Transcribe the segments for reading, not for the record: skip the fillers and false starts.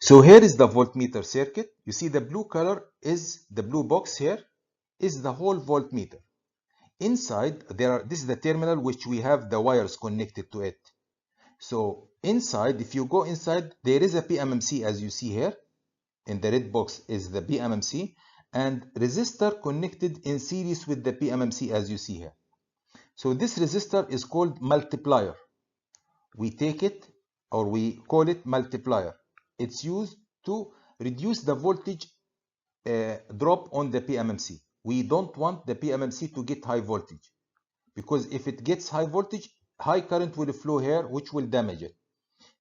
So here is the voltmeter circuit. You see the blue color is the blue box here is the whole voltmeter. Inside this is the terminal which we have the wires connected to it. So inside, if you go inside, there is a PMMC as you see here. In the red box is the PMMC and resistor connected in series with the PMMC as you see here. So this resistor is called multiplier. We take it or we call it multiplier. It's used to reduce the voltage drop on the PMMC. We don't want the PMMC to get high voltage because if it gets high voltage, high current will flow here which will damage it.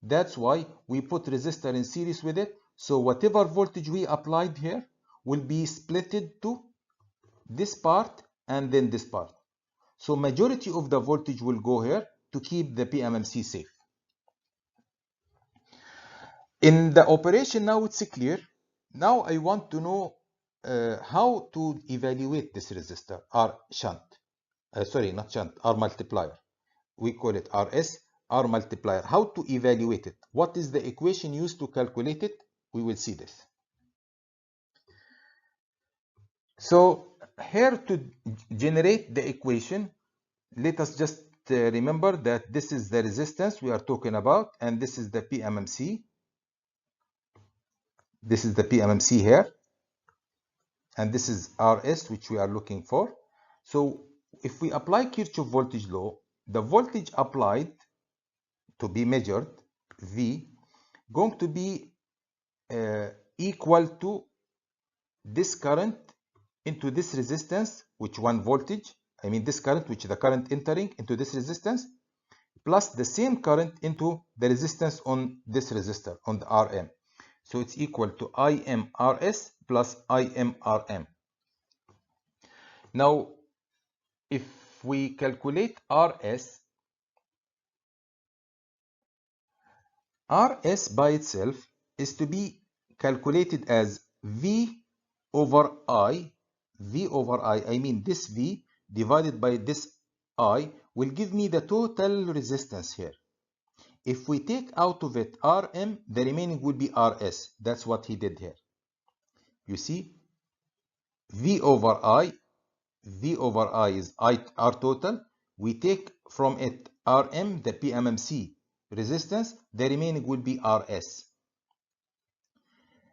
That's why we put resistor in series with it. So whatever voltage we applied here will be splitted to this part and then this part. So majority of the voltage will go here to keep the PMMC safe. In the operation now it's clear. Now I want to know how to evaluate this resistor R shunt. Sorry, not shunt, R multiplier. We call it RS, R multiplier. How to evaluate it? What is the equation used to calculate it? We will see this. So here to generate the equation, let us just remember that this is the resistance we are talking about, and this is the PMMC. This is the PMMC here, and this is RS, which we are looking for. So if we apply Kirchhoff voltage law, the voltage applied to be measured, V, going to be equal to this current into this resistance, which 1 voltage, I mean this current, which is the current entering into this resistance, plus the same current into the resistance on this resistor, on the Rm. So it's equal to IMRS plus IMRM. Now, if we calculate RS by itself is to be calculated as V over I. V over I mean this V divided by this I will give me the total resistance here. If we take out of it Rm, the remaining will be Rs. That's what he did here. You see, V over I is R total. We take from it Rm, the PMMC resistance, the remaining will be Rs.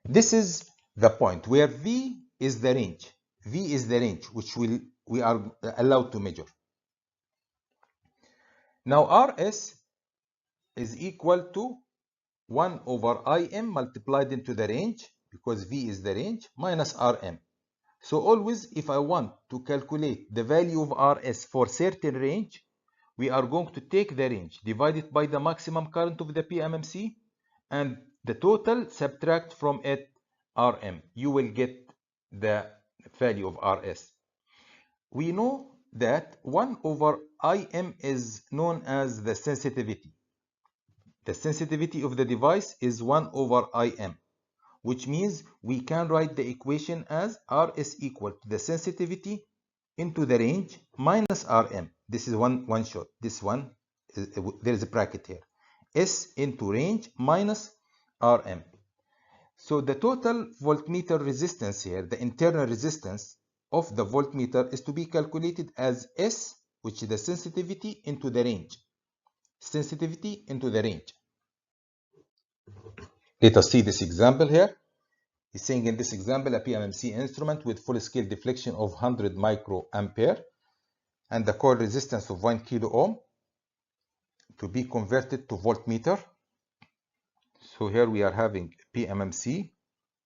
This is the point where V is the range. V is the range which we are allowed to measure. Now Rs is equal to 1 over Im multiplied into the range, because V is the range, minus Rm. So always if I want to calculate the value of Rs for certain range, we are going to take the range, divide it by the maximum current of the PMMC, and the total subtract from it Rm. You will get the value of Rs. We know that 1 over Im is known as the sensitivity. The sensitivity of the device is 1 over Im, which means we can write the equation as R is equal to the sensitivity into the range minus Rm. This is one shot. This one, there is a bracket here. S into range minus Rm. So the total voltmeter resistance here, the internal resistance of the voltmeter, is to be calculated as S, which is the sensitivity into the range. Sensitivity into the range. Let us see this example here. He's saying in this example, a PMMC instrument with full scale deflection of 100 microampere and the coil resistance of 1 kilo ohm to be converted to voltmeter. So here we are having PMMC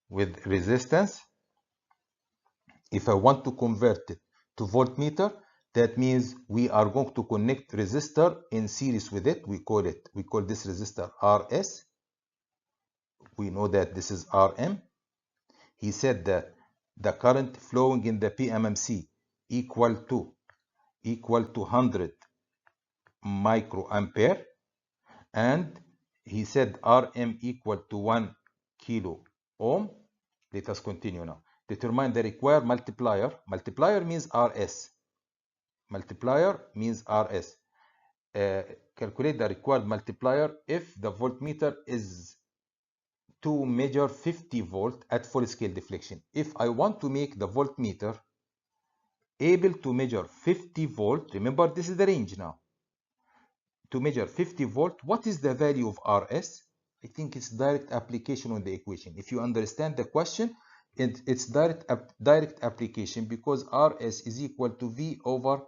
with resistance. If I want to convert it to voltmeter, that means we are going to connect resistor in series with it. We call this resistor RS. We know that this is Rm. He said that the current flowing in the PMMC equal to 100 microampere, and he said Rm equal to 1 kilo ohm. Let us continue now. Determine the required multiplier. Multiplier means Rs. Multiplier means Rs. Calculate the required multiplier if the voltmeter is to measure 50 volt at full scale deflection. If I want to make the voltmeter able to measure 50 volt, remember this is the range now, to measure 50 volt, what is the value of RS? I think it's direct application on the equation. If you understand the question, it's direct application, because RS is equal to V over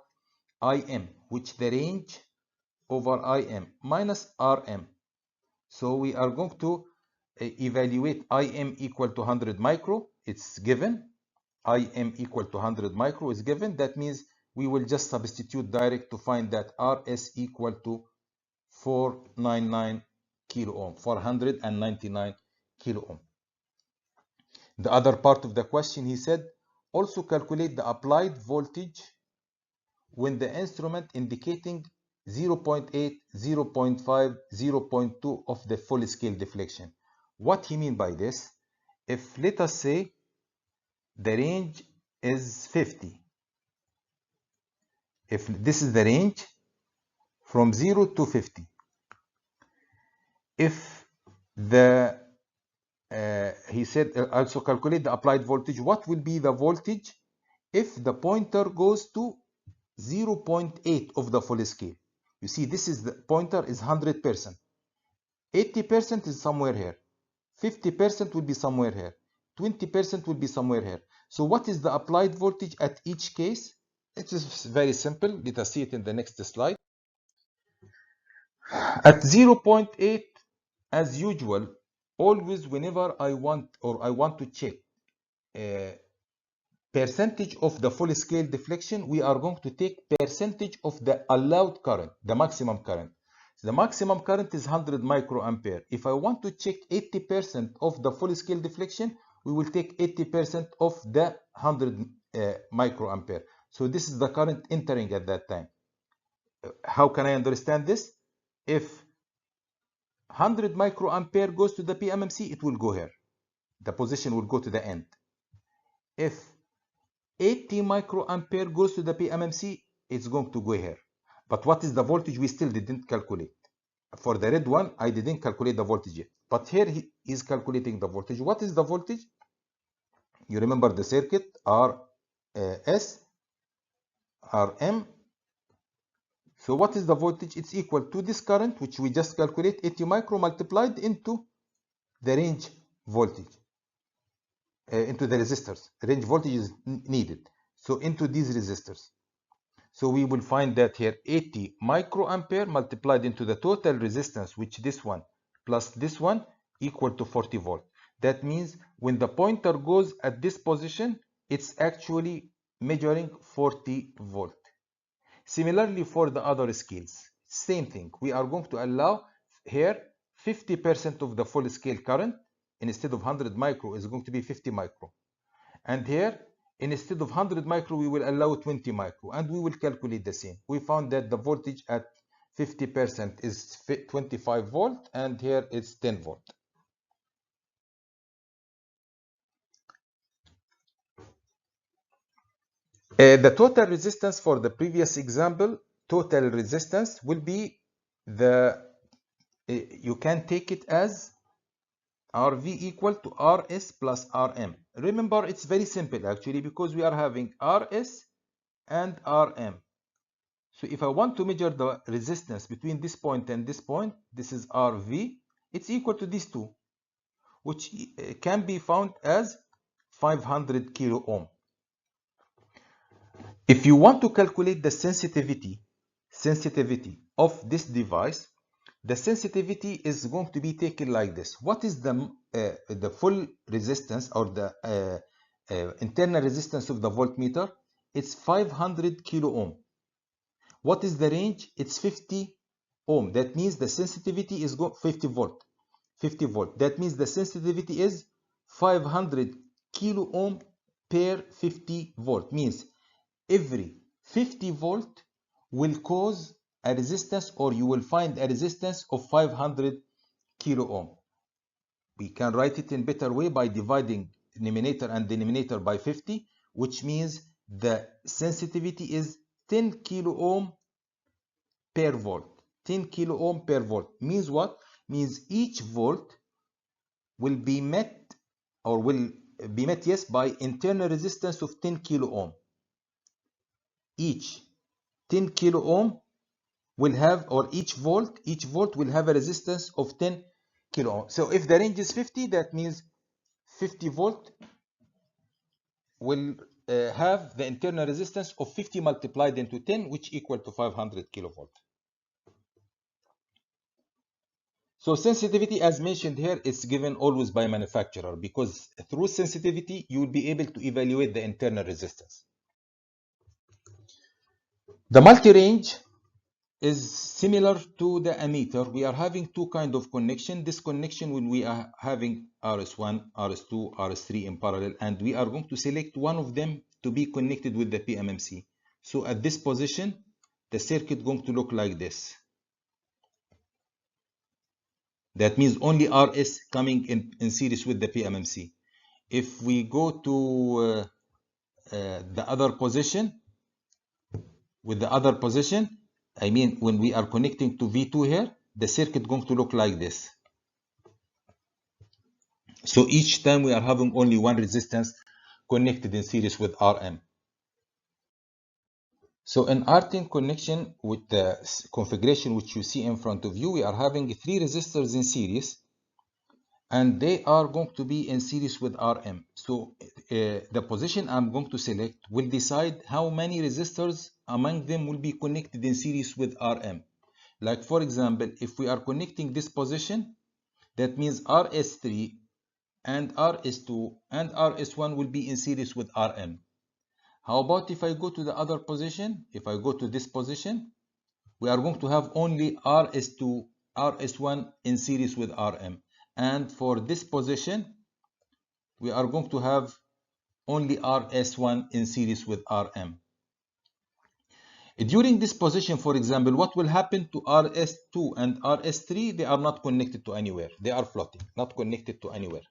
IM, which the range over IM minus RM. So we are going to evaluate IM equal to 100 micro. It's given. IM equal to 100 micro is given. That means we will just substitute direct to find that RS equal to 499 kilo ohm, 499 kilo ohm. The other part of the question, he said, also calculate the applied voltage when the instrument indicating 0.8, 0.5, 0.2 of the full scale deflection. What he mean by this? If let us say the range is 50, if this is the range from 0 to 50, if the he said also calculate the applied voltage, what will be the voltage if the pointer goes to 0.8 of the full scale? You see, this is the pointer is 100%. 80% is somewhere here. 50% will be somewhere here. 20% will be somewhere here. So what is the applied voltage at each case? It is very simple. Let us see it in the next slide. At 0.8, as usual, always whenever I want to check percentage of the full scale deflection, we are going to take percentage of the allowed current, the maximum current. So the maximum current is 100 microampere. If I want to check 80% of the full scale deflection, we will take 80% of the 100 microampere. So this is the current entering at that time. How can I understand this? If 100 microampere goes to the PMMC, it will go here. The position will go to the end. If 80 microampere goes to the PMMC, it's going to go here. But what is the voltage? We still didn't calculate. For the red one, I didn't calculate the voltage yet. But here he is calculating the voltage. What is the voltage? You remember the circuit, RS, RM. So what is the voltage? It's equal to this current, which we just calculate, 80 micro multiplied into the range voltage. Into the resistors. Range voltage is needed. So into these resistors. So we will find that here 80 microampere multiplied into the total resistance, which this one plus this one equal to 40 volt. That means when the pointer goes at this position, it's actually measuring 40 volt. Similarly for the other scales, same thing. We are going to allow here 50% of the full scale current. Instead of 100 micro is going to be 50 micro. And here, instead of 100 micro, we will allow 20 micro. And we will calculate the same. We found that the voltage at 50% is 25 volt. And here it's 10 volt. The total resistance for the previous example, total resistance will be the, you can take it as RV equal to RS plus RM. Remember, it's very simple actually, because we are having RS and RM. So if I want to measure the resistance between this point and this point, this is RV, it's equal to these two, which can be found as 500 kilo ohm. If you want to calculate the sensitivity of this device, the sensitivity is going to be taken like this. What is the full resistance or the internal resistance of the voltmeter? It's 500 kilo ohm. What is the range? It's 50 ohm. That means the sensitivity is 50 volt. 50 volt. That means the sensitivity is 500 kilo ohm per 50 volt. Means every 50 volt will cause a resistance, or you will find a resistance of 500 kilo ohm. We can write it in better way by dividing numerator and denominator by 50, which means the sensitivity is 10 kilo ohm per volt. 10 kilo ohm per volt means what? Means each volt will be met, or will be met, yes, by internal resistance of 10 kilo ohm. Each 10 kilo ohm will have, or each volt will have a resistance of 10 kilo ohm. So if the range is 50, that means 50 volt will have the internal resistance of 50 multiplied into 10, which equal to 500 kilovolt. So sensitivity, as mentioned here, is given always by manufacturer, because through sensitivity you will be able to evaluate the internal resistance. The multi-range is similar to the ammeter. We are having two kind of connection. This connection, when we are having RS1, RS2, RS3 in parallel, and we are going to select one of them to be connected with the PMMC. So at this position, the circuit going to look like this. That means only RS coming in series with the PMMC. If we go to the other position, with the other position, I mean when we are connecting to V2 here, the circuit going to look like this. So each time we are having only one resistance connected in series with Rm. So in R10 connection, with the configuration which you see in front of you, we are having three resistors in series, and they are going to be in series with Rm. So the position I'm going to select will decide how many resistors among them will be connected in series with Rm. Like for example, if we are connecting this position, that means Rs3 and Rs2 and Rs1 will be in series with Rm. How about if I go to the other position? If I go to this position, we are going to have only Rs2, Rs1 in series with Rm. And for this position, we are going to have only Rs1 in series with Rm. During this position, for example, what will happen to Rs2 and Rs3? They are not connected to anywhere. They are floating, not connected to anywhere.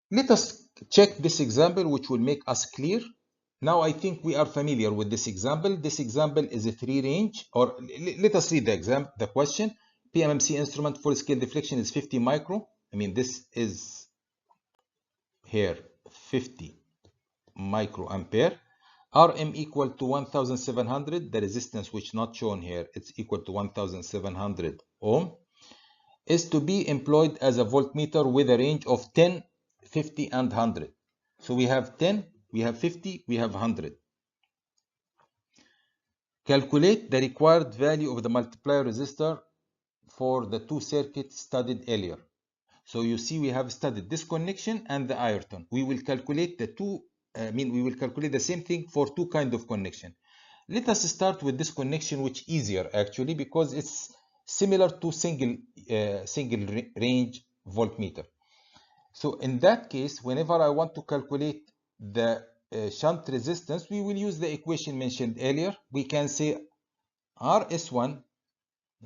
Let us check this example, which will make us clear. Now I think we are familiar with this example. This example is a three range, or let us read the question. PMMC instrument full scale deflection is 50 micro. I mean, this is here 50 microampere. Rm equal to 1700. The resistance which not shown here, it's equal to 1700 ohm, is to be employed as a voltmeter with a range of 10, 50 and 100. So we have 10, we have 50, we have 100. Calculate the required value of the multiplier resistor for the two circuits studied earlier. So you see we have studied this connection and the Ayrton. We will calculate the two, we will calculate the same thing for two kind of connection. Let us start with this connection, which is easier actually, because it's similar to single range voltmeter. So in that case, whenever I want to calculate the shunt resistance, we will use the equation mentioned earlier. We can say Rs1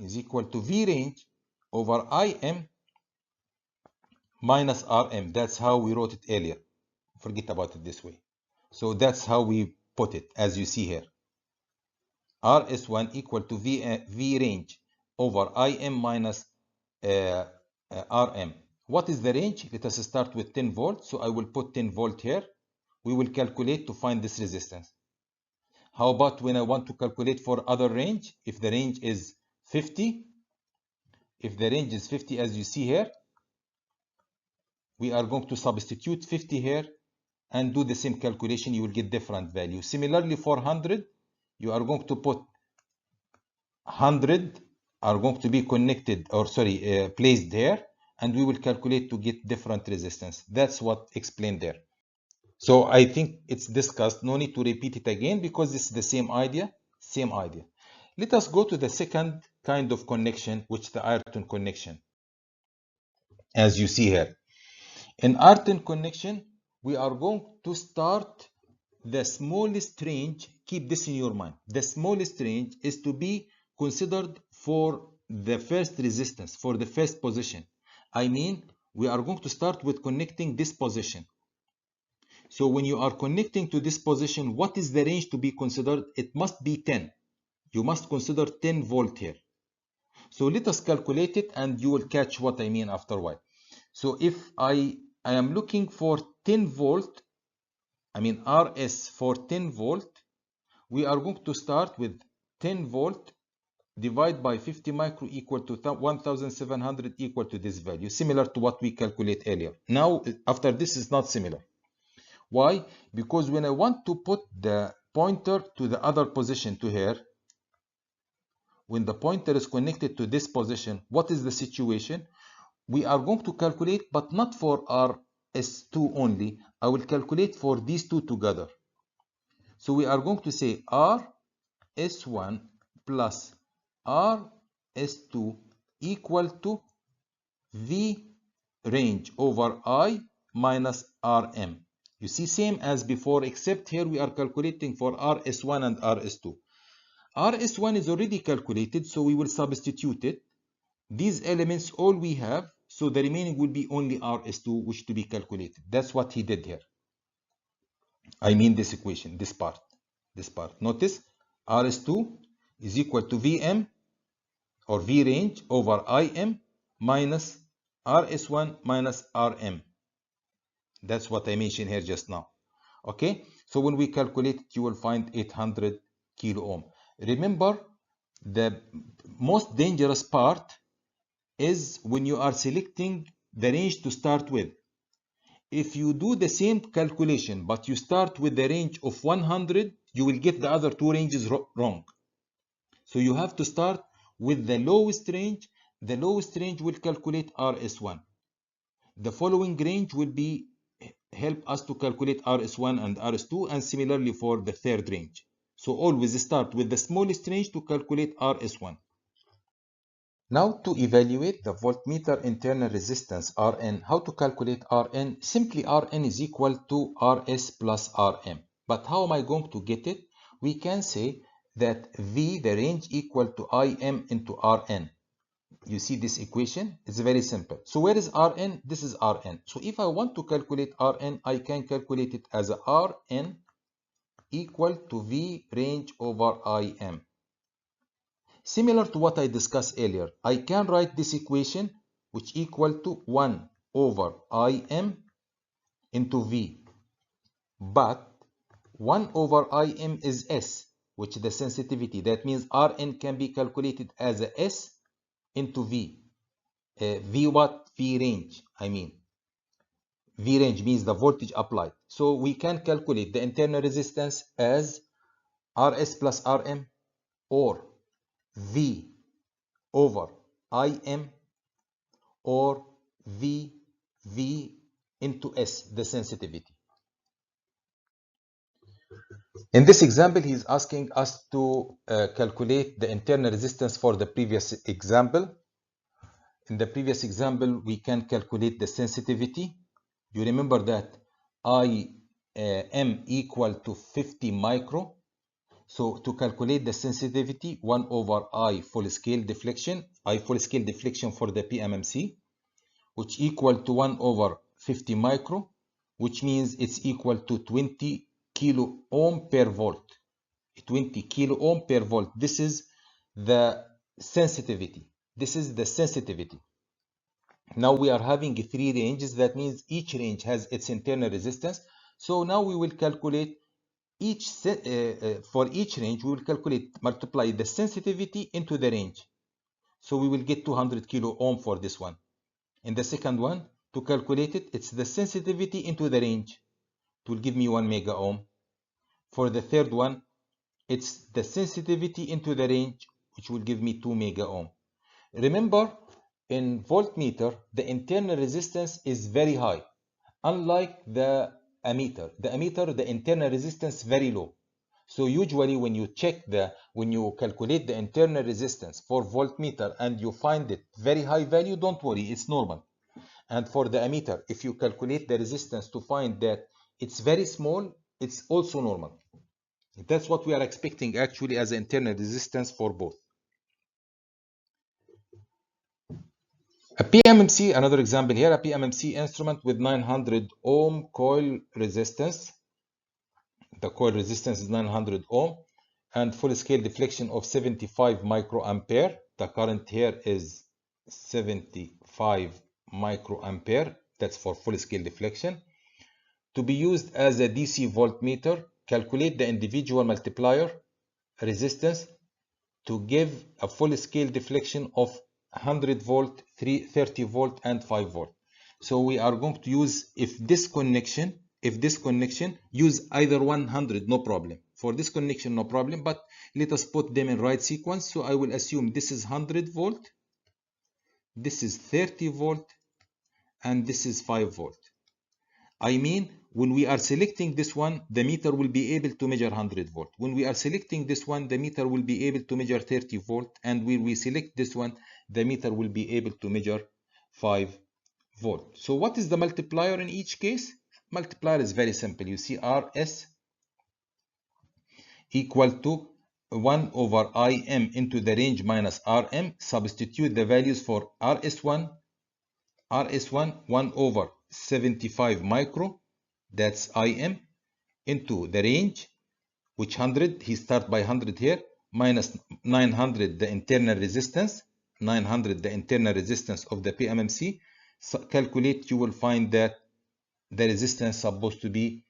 is equal to V range over Im minus Rm. That's how we wrote it earlier. Forget about it this way. So that's how we put it, as you see here. Rs1 equal to V range over Im minus Rm. What is the range? Let us start with 10 volts. So I will put 10 volt here. We will calculate to find this resistance. How about when I want to calculate for other range? If the range is 50, as you see here, we are going to substitute 50 here and do the same calculation. You will get different value. Similarly, for 100, you are going to put 100 are going to be connected, or sorry, placed there, and we will calculate to get different resistance. That's what explained there. So I think it's discussed. No need to repeat it again, because it's the same idea. Let us go to the second kind of connection, which is the Ayrton connection. As you see here, in Ayrton connection, we are going to start the smallest range. Keep this in your mind. The smallest range is to be considered for the first resistance, for the first position. I mean, we are going to start with connecting this position. So when you are connecting to this position, what is the range to be considered? It must be 10. You must consider 10 volt here. So let us calculate it and you will catch what I mean after a while. So if I am looking for 10 volt, I mean RS for 10 volt, we are going to start with 10 volt divide by 50 micro equal to 1700 equal to this value, similar to what we calculate earlier. Now, after this is not similar. Why? Because when I want to put the pointer to the other position to here, when the pointer is connected to this position, what is the situation? We are going to calculate, but not for RS2 only. I will calculate for these two together. So we are going to say RS1 plus RS2 equal to V range over I minus Rm. You see, same as before, except here we are calculating for RS1 and RS2. RS1 is already calculated, so we will substitute it. These elements all we have, so the remaining will be only RS2, which to be calculated. That's what he did here. I mean this equation, this part. Notice RS2 is equal to Vm or V range over Im minus RS1 minus Rm. That's what I mentioned here just now. Okay, so when we calculate it, you will find 800 kilo ohm. Remember, the most dangerous part is when you are selecting the range to start with. If you do the same calculation, but you start with the range of 100, you will get the other two ranges wrong. So you have to start with the lowest range. The lowest range will calculate RS1. The following range will be help us to calculate RS1 and RS2, and similarly for the third range. So always start with the smallest range to calculate RS1. Now to evaluate the voltmeter internal resistance Rn, how to calculate Rn? Simply Rn is equal to Rs plus Rm. But how am I going to get it? We can say that V, the range, equal to Im into Rn. You see this equation? It's very simple. So where is Rn? This is Rn. So if I want to calculate Rn, I can calculate it as Rn equal to V range over Im. Similar to what I discussed earlier, I can write this equation which equal to 1 over Im into V. But 1 over Im is S, which is the sensitivity. That means Rn can be calculated as a S into V. V what? V range, I mean. V range means the voltage applied. So we can calculate the internal resistance as Rs plus Rm or V over Im or V into S, the sensitivity. In this example, he is asking us to calculate the internal resistance for the previous example. In the previous example, we can calculate the sensitivity. You remember that Im equal to 50 micro. So to calculate the sensitivity, 1 over I full scale deflection for the PMMC, which equal to 1 over 50 micro, which means it's equal to 20 kilo ohm per volt. 20 kilo ohm per volt. This is the sensitivity. Now we are having 3 ranges. That means each range has its internal resistance. So now we will calculate for each range, we will multiply the sensitivity into the range. So we will get 200 kilo ohm for this one. In the second one, to calculate it, it's the sensitivity into the range. It will give me 1 mega ohm. For the third one, it's the sensitivity into the range, which will give me 2 mega ohm. Remember, in voltmeter, the internal resistance is very high. Unlike the ammeter, the internal resistance very low. So usually when you calculate the internal resistance for voltmeter and you find it very high value, don't worry, it's normal. And for the ammeter, if you calculate the resistance to find that it's very small, it's also normal. That's what we are expecting actually as internal resistance for both. A PMMC, another example here, a PMMC instrument with 900 ohm coil resistance. The coil resistance is 900 ohm and full scale deflection of 75 microampere the current here is 75 microampere. That's for full scale deflection. To be used as a DC voltmeter, calculate the individual multiplier resistance to give a full scale deflection of 100 volt, 30 volt, and 5 volt. So we are going to use, if this connection, use either 100, no problem. For this connection, no problem, but let us put them in right sequence. So I will assume this is 100 volt, this is 30 volt, and this is 5 volt. I mean, when we are selecting this one, the meter will be able to measure 100 volt. When we are selecting this one, the meter will be able to measure 30 volt. And when we select this one, the meter will be able to measure 5 volt. So what is the multiplier in each case? Multiplier is very simple. You see RS equal to 1 over Im into the range minus Rm. Substitute the values for RS1, 1 over 75 micro, that's Im, into the range, which 100, he start by 100 here, minus 900, the internal resistance, 900, the internal resistance of the PMMC. So calculate, you will find that the resistance is supposed to be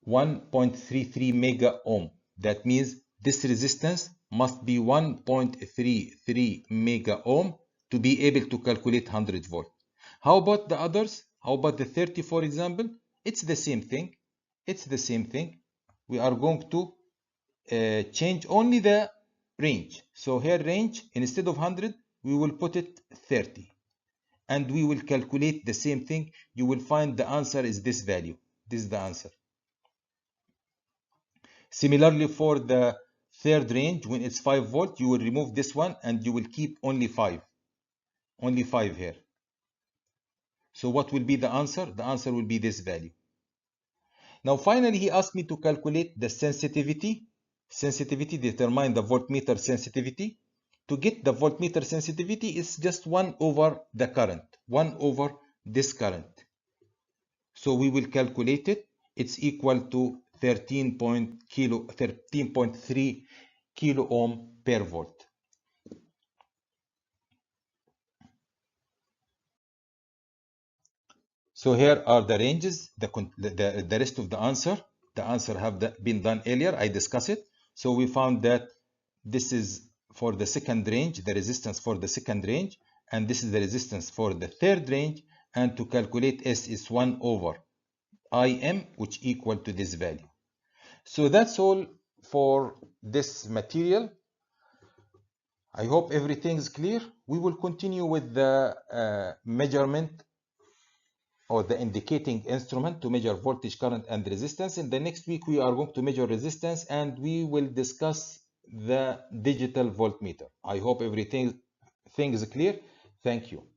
1.33 mega ohm. That means this resistance must be 1.33 mega ohm to be able to calculate 100 volt. How about the others? How about the 30, for example? It's the same thing. It's the same thing. We are going to change only the range. So here range, instead of 100, we will put it 30. And we will calculate the same thing. You will find the answer is this value. This is the answer. Similarly, for the third range, when it's 5 volt, you will remove this one and you will keep only 5. Only 5 here. So what will be the answer? The answer will be this value. Now finally, he asked me to calculate the sensitivity. Sensitivity, determine the voltmeter sensitivity. To get the voltmeter sensitivity, it's just 1 over the current. 1 over this current. So we will calculate it. It's equal to 13.3 kilo ohm per volt. So here are the ranges, the rest of the answer. The answer have been done earlier. I discussed it. So we found that this is for the second range, the resistance for the second range, and this is the resistance for the third range. And to calculate S is 1 over Im, which equal to this value. So that's all for this material. I hope everything is clear. We will continue with the measurement or the indicating instrument to measure voltage, current, and resistance. In the next week, we are going to measure resistance and we will discuss the digital voltmeter. I hope everything is clear. Thank you.